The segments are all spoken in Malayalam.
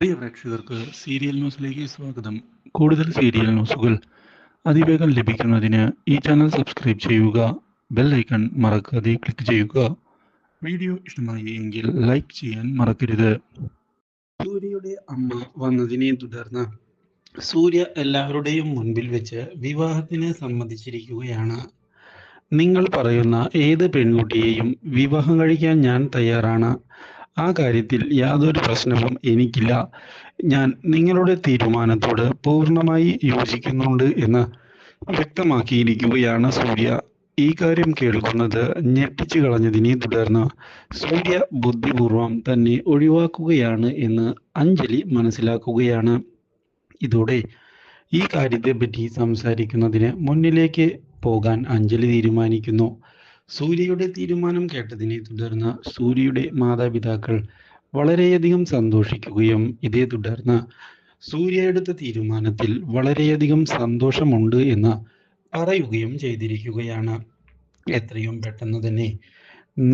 പ്രിയ പ്രേക്ഷകർക്ക് സീരിയൽ ന്യൂസിലേക്ക് സ്വാഗതം. കൂടുതൽ സീരിയൽ ന്യൂസുകൾ അതിവേഗം ലഭിക്കുന്നതിന് ഈ ചാനൽ സബ്സ്ക്രൈബ് ചെയ്യുക. ബെൽ ഐക്കൺ മറക്കാതെ ക്ലിക്ക് ചെയ്യുക. വീഡിയോ ഇഷ്ടമായി എങ്കിൽ ലൈക്ക് ചെയ്യാൻ മറക്കരുത്. സൂര്യയുടെ അമ്മ വന്നതിനെ തുടർന്ന് സൂര്യ എല്ലാവരുടെയും മുൻപിൽ വെച്ച് വിവാഹത്തിന് സമ്മതിച്ചിരിക്കുകയാണ്. നിങ്ങൾ പറയുന്ന ഏത് പെൺകുട്ടിയെയും വിവാഹം കഴിക്കാൻ ഞാൻ തയ്യാറാണ്. ആ കാര്യത്തിൽ യാതൊരു പ്രശ്നവും എനിക്കില്ല. ഞാൻ നിങ്ങളുടെ തീരുമാനത്തോട് പൂർണ്ണമായി യോജിക്കുന്നുണ്ട് എന്ന് വ്യക്തമാക്കിയിരിക്കുകയാണ് സൂര്യ. ഈ കാര്യം കേൾക്കുന്നത് ഞെട്ടിച്ചു കളഞ്ഞതിനെ തുടർന്ന് സൂര്യ ബുദ്ധിപൂർവം തന്നെ ഒഴിവാക്കുകയാണ് എന്ന് അഞ്ജലി മനസ്സിലാക്കുകയാണ്. ഇതോടെ ഈ കാര്യത്തെപ്പറ്റി സംസാരിക്കുന്നതിന് മുന്നിലേക്ക് പോകാൻ അഞ്ജലി തീരുമാനിക്കുന്നു. സൂര്യയുടെ തീരുമാനം കേട്ടതിനെ തുടർന്ന് സൂര്യയുടെ മാതാപിതാക്കൾ വളരെയധികം സന്തോഷിക്കുകയും ഇതേ തുടർന്ന് സൂര്യ എടുത്ത തീരുമാനത്തിൽ വളരെയധികം സന്തോഷമുണ്ട് എന്ന് പറയുകയും ചെയ്തിരിക്കുകയാണ്. എത്രയും പെട്ടെന്ന് തന്നെ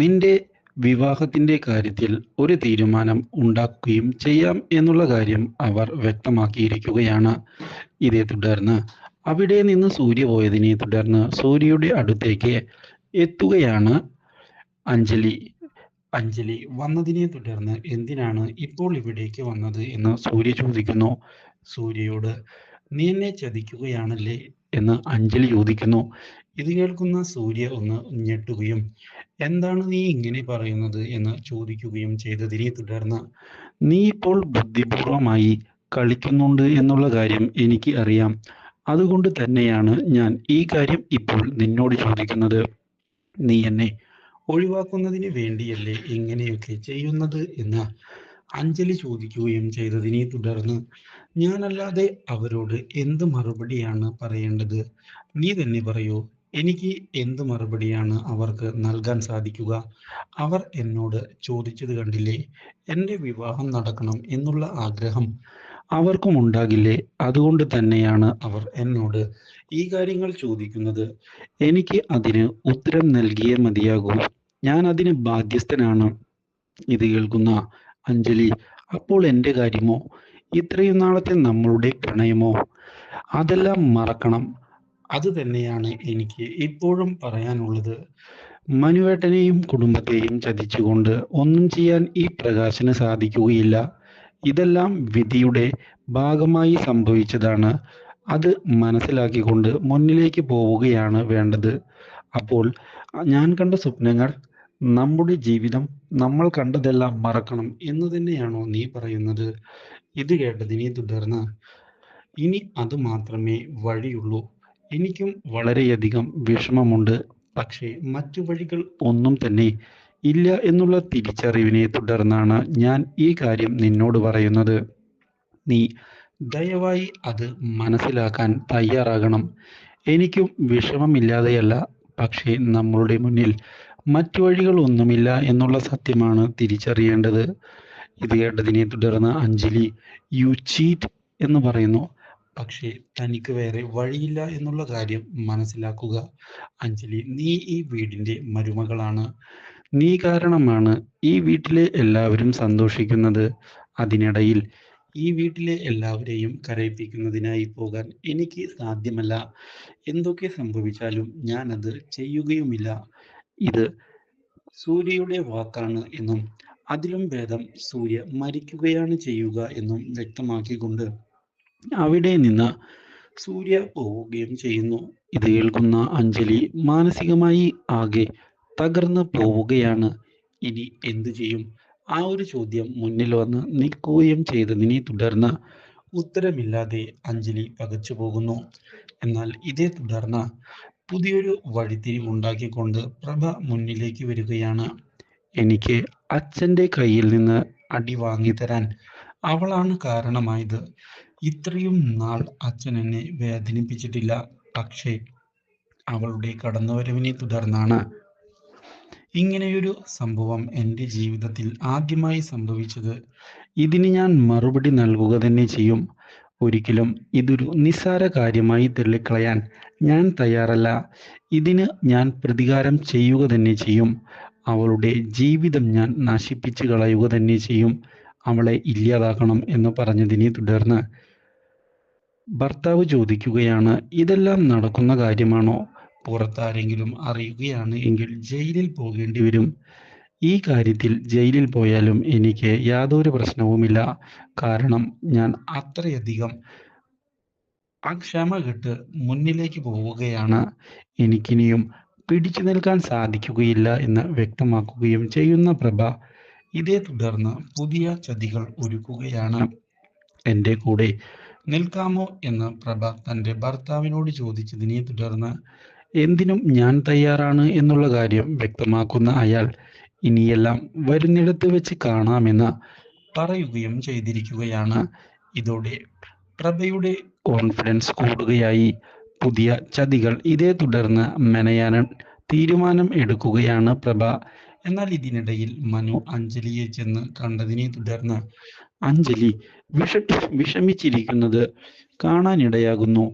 നിന്റെ വിവാഹത്തിന്റെ കാര്യത്തിൽ ഒരു തീരുമാനം ഉണ്ടാക്കുകയും ചെയ്യാം എന്നുള്ള കാര്യം അവർ വ്യക്തമാക്കിയിരിക്കുകയാണ്. ഇതേ തുടർന്ന് അവിടെ നിന്ന് സൂര്യ പോയതിനെ തുടർന്ന് സൂര്യയുടെ അടുത്തേക്ക് എത്തുകയാണ് അഞ്ജലി. അഞ്ജലി വന്നതിനെ തുടർന്ന് എന്തിനാണ് ഇപ്പോൾ ഇവിടേക്ക് വന്നത് എന്ന് സൂര്യ ചോദിക്കുന്നു. സൂര്യയോട് നീ എന്നെ ചതിക്കുകയാണല്ലേ എന്ന് അഞ്ജലി ചോദിക്കുന്നു. ഇത് കേൾക്കുന്ന സൂര്യ ഒന്ന് ഞെട്ടുകയും എന്താണ് നീ ഇങ്ങനെ പറയുന്നത് എന്ന് ചോദിക്കുകയും ചെയ്തതിനെ തുടർന്ന് നീ ഇപ്പോൾ ബുദ്ധിപൂർവമായി കളിക്കുന്നുണ്ട് എന്നുള്ള കാര്യം എനിക്ക് അറിയാം. അതുകൊണ്ട് തന്നെയാണ് ഞാൻ ഈ കാര്യം ഇപ്പോൾ നിന്നോട് ചോദിക്കുന്നത്. നീ എന്നെ ഒഴിവാക്കുന്നതിന് വേണ്ടിയല്ലേ ഇങ്ങനെയൊക്കെ ചെയ്യുന്നത് എന്ന് അഞ്ജലി ചോദിക്കുകയും ചെയ്തതിനെ തുടർന്ന് ഞാനല്ലാതെ അവരോട് എന്ത് മറുപടിയാണ് പറയേണ്ടത്? നീ തന്നെ പറയൂ. എനിക്ക് എന്ത് മറുപടിയാണ് അവർക്ക് നൽകാൻ സാധിക്കുക? അവർ എന്നോട് ചോദിച്ചത് കണ്ടില്ലേ? എൻ്റെ വിവാഹം നടക്കണം എന്നുള്ള ആഗ്രഹം അവർക്കും ഉണ്ടാകില്ലേ? അതുകൊണ്ട് തന്നെയാണ് അവർ എന്നോട് ഈ കാര്യങ്ങൾ ചോദിക്കുന്നത്. എനിക്ക് അതിന് ഉത്തരം നൽകിയേ മതിയാകൂ. ഞാൻ അതിന് ബാധ്യസ്ഥനാണ്. ഇത് കേൾക്കുന്ന അഞ്ജലി അപ്പോൾ എൻ്റെ കാര്യമോ? ഇത്രയും നാളത്തെ നമ്മളുടെ പ്രണയമോ? അതെല്ലാം മറക്കണം. അത് തന്നെയാണ് എനിക്ക് ഇപ്പോഴും പറയാനുള്ളത്. മനുവേട്ടനെയും കുടുംബത്തെയും ചതിച്ചുകൊണ്ട് ഒന്നും ചെയ്യാൻ ഈ പ്രകാശന് സാധിക്കുകയില്ല. ഇതെല്ലാം വിധിയുടെ ഭാഗമായി സംഭവിച്ചതാണ്. അത് മനസ്സിലാക്കിക്കൊണ്ട് മുന്നിലേക്ക് പോവുകയാണ് വേണ്ടത്. അപ്പോൾ ഞാൻ കണ്ട സ്വപ്നങ്ങൾ, നമ്മുടെ ജീവിതം, നമ്മൾ കണ്ടതെല്ലാം മറക്കണം എന്ന് തന്നെയാണോ നീ പറയുന്നത്? ഇത് കേട്ടതിനെ തുടർന്ന് ഇനി അത് മാത്രമേ വഴിയുള്ളൂ. എനിക്കും വളരെയധികം വിഷമമുണ്ട്. പക്ഷേ മറ്റു വഴികൾ ഒന്നും തന്നെ ഇല്ല എന്നുള്ള തിരിച്ചറിവിനെ തുടർന്നാണ് ഞാൻ ഈ കാര്യം നിന്നോട് പറയുന്നത്. നീ ദയവായി അത് മനസ്സിലാക്കാൻ തയ്യാറാകണം. എനിക്കും വിഷമമില്ലാതെയല്ല, പക്ഷേ നമ്മളുടെ മുന്നിൽ മറ്റു വഴികൾ ഒന്നുമില്ല എന്നുള്ള സത്യമാണ് തിരിച്ചറിയേണ്ടത്. ഇത് കേട്ടതിനെ തുടർന്ന് അഞ്ജലി യു ചീറ്റ് എന്ന് പറയുന്നു. പക്ഷേ തനിക്ക് വേറെ വഴിയില്ല എന്നുള്ള കാര്യം മനസ്സിലാക്കുക. അഞ്ജലി, നീ ഈ വീടിന്റെ മരുമകളാണ്. നീ കാരണമാണ് ഈ വീട്ടിലെ എല്ലാവരും സന്തോഷിക്കുന്നത്. അതിനിടയിൽ ഈ വീട്ടിലെ എല്ലാവരെയും കരയിപ്പിക്കുന്നതിനായി പോകാൻ എനിക്ക് സാധ്യമല്ല. എന്തൊക്കെ സംഭവിച്ചാലും ഞാൻ അത് ചെയ്യുകയുമില്ല. ഇത് സൂര്യയുടെ വാക്കാണ് എന്നും അതിലും ഭേദം സൂര്യ മരിക്കുകയാണ് ചെയ്യുക എന്നും വ്യക്തമാക്കിക്കൊണ്ട് അവിടെ നിന്ന് സൂര്യ പോവുകയും ചെയ്യുന്നു. ഇത് കേൾക്കുന്ന അഞ്ജലി മാനസികമായി ആകെ തകർന്നു പോവുകയാണ്. ഇനി എന്തു ചെയ്യും? ആ ഒരു ചോദ്യം മുന്നിൽ വന്ന് നിൽക്കുകയും ചെയ്തതിനെ തുടർന്ന് ഉത്തരമില്ലാതെ അഞ്ജലി പകച്ചു പോകുന്നു. എന്നാൽ ഇതേ തുടർന്ന് പുതിയൊരു വഴിത്തിരിവുണ്ടാക്കിക്കൊണ്ട് പ്രഭ മുന്നിലേക്ക് വരികയാണ്. എനിക്ക് അച്ഛൻ്റെ കയ്യിൽ നിന്ന് അടി വാങ്ങിത്തരാൻ അവളാണ് കാരണമായത്. ഇത്രയും നാൾ അച്ഛൻ എന്നെ വേദനിപ്പിച്ചിട്ടില്ല. പക്ഷേ അവളുടെ കടന്നുവരവിനെ തുടർന്നാണ് ഇങ്ങനെയൊരു സംഭവം എൻ്റെ ജീവിതത്തിൽ ആദ്യമായി സംഭവിച്ചത്. ഇതിന് ഞാൻ മറുപടി നൽകുക തന്നെ ചെയ്യും. ഒരിക്കലും ഇതൊരു നിസ്സാര കാര്യമായി തള്ളിക്കളയാൻ ഞാൻ തയ്യാറല്ല. ഇതിന് ഞാൻ പ്രതികാരം ചെയ്യുക തന്നെ ചെയ്യും. അവളുടെ ജീവിതം ഞാൻ നശിപ്പിച്ച് കളയുക തന്നെ ചെയ്യും. അവളെ ഇല്ലാതാക്കണം എന്ന് പറഞ്ഞതിനെ തുടർന്ന് ഭർത്താവ് ചോദിക്കുകയാണ്, ഇതെല്ലാം നടക്കുന്ന കാര്യമാണോ? പുറത്താരെങ്കിലും അറിയുകയാണ് എങ്കിൽ ജയിലിൽ പോകേണ്ടി വരും. ഈ കാര്യത്തിൽ ജയിലിൽ പോയാലും എനിക്ക് യാതൊരു പ്രശ്നവുമില്ല. കാരണം ഞാൻ അത്രയധികം ക്ഷമ കെട്ട് മുന്നിലേക്ക് പോവുകയാണ്. എനിക്കിനിയും പിടിച്ചു നിൽക്കാൻ സാധിക്കുകയില്ല എന്ന് വ്യക്തമാക്കുകയും ചെയ്യുന്ന പ്രഭ ഇതേ തുടർന്ന് പുതിയ ചതികൾ ഒരുക്കുകയാണ്. എൻ്റെ കൂടെ നിൽക്കാമോ എന്ന് പ്രഭ തൻ്റെ ഭർത്താവിനോട് ചോദിച്ചതിനെ തുടർന്ന് എന്തിനും ഞാൻ തയ്യാറാണ് എന്നുള്ള കാര്യം വ്യക്തമാക്കുന്ന അയാൾ ഇനിയെല്ലാം വരുന്നിടത്ത് വെച്ച് കാണാമെന്ന് പറയുകയും ചെയ്തിരിക്കുകയാണ്. ഇതോടെ പ്രഭയുടെ കോൺഫിഡൻസ് കൂടുകയായി. പുതിയ ചതികൾ ഇതേ തുടർന്ന് മെനയാൻ തീരുമാനം എടുക്കുകയാണ് പ്രഭ. എന്നാൽ ഇതിനിടയിൽ മനു അഞ്ജലിയെ ചെന്ന് കണ്ടതിനെ തുടർന്ന് അഞ്ജലി വിഷമിച്ചിരിക്കുന്നത് കാണാനിടയാകുന്നു.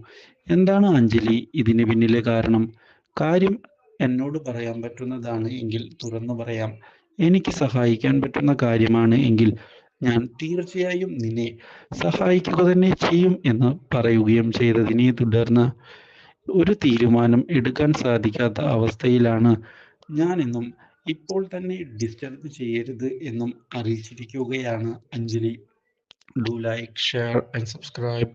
എന്താണ് അഞ്ജലി ഇതിന് പിന്നിലെ കാരണം? കാര്യം എന്നോട് പറയാൻ പറ്റുന്നതാണ് എങ്കിൽ തുറന്നു പറയാം. എനിക്ക് സഹായിക്കാൻ പറ്റുന്ന കാര്യമാണ് എങ്കിൽ ഞാൻ തീർച്ചയായും നിന്നെ സഹായിക്കുക തന്നെ ചെയ്യും എന്ന് പറയുകയും ചെയ്തതിനെ തുടർന്ന് ഒരു തീരുമാനം എടുക്കാൻ സാധിക്കാത്ത അവസ്ഥയിലാണ് ഞാനെന്നും ഇപ്പോൾ തന്നെ ഡിസ്റ്റർബ് ചെയ്യരുത് എന്നും അറിയിച്ചിരിക്കുകയാണ് Anjali. Do like, share and subscribe.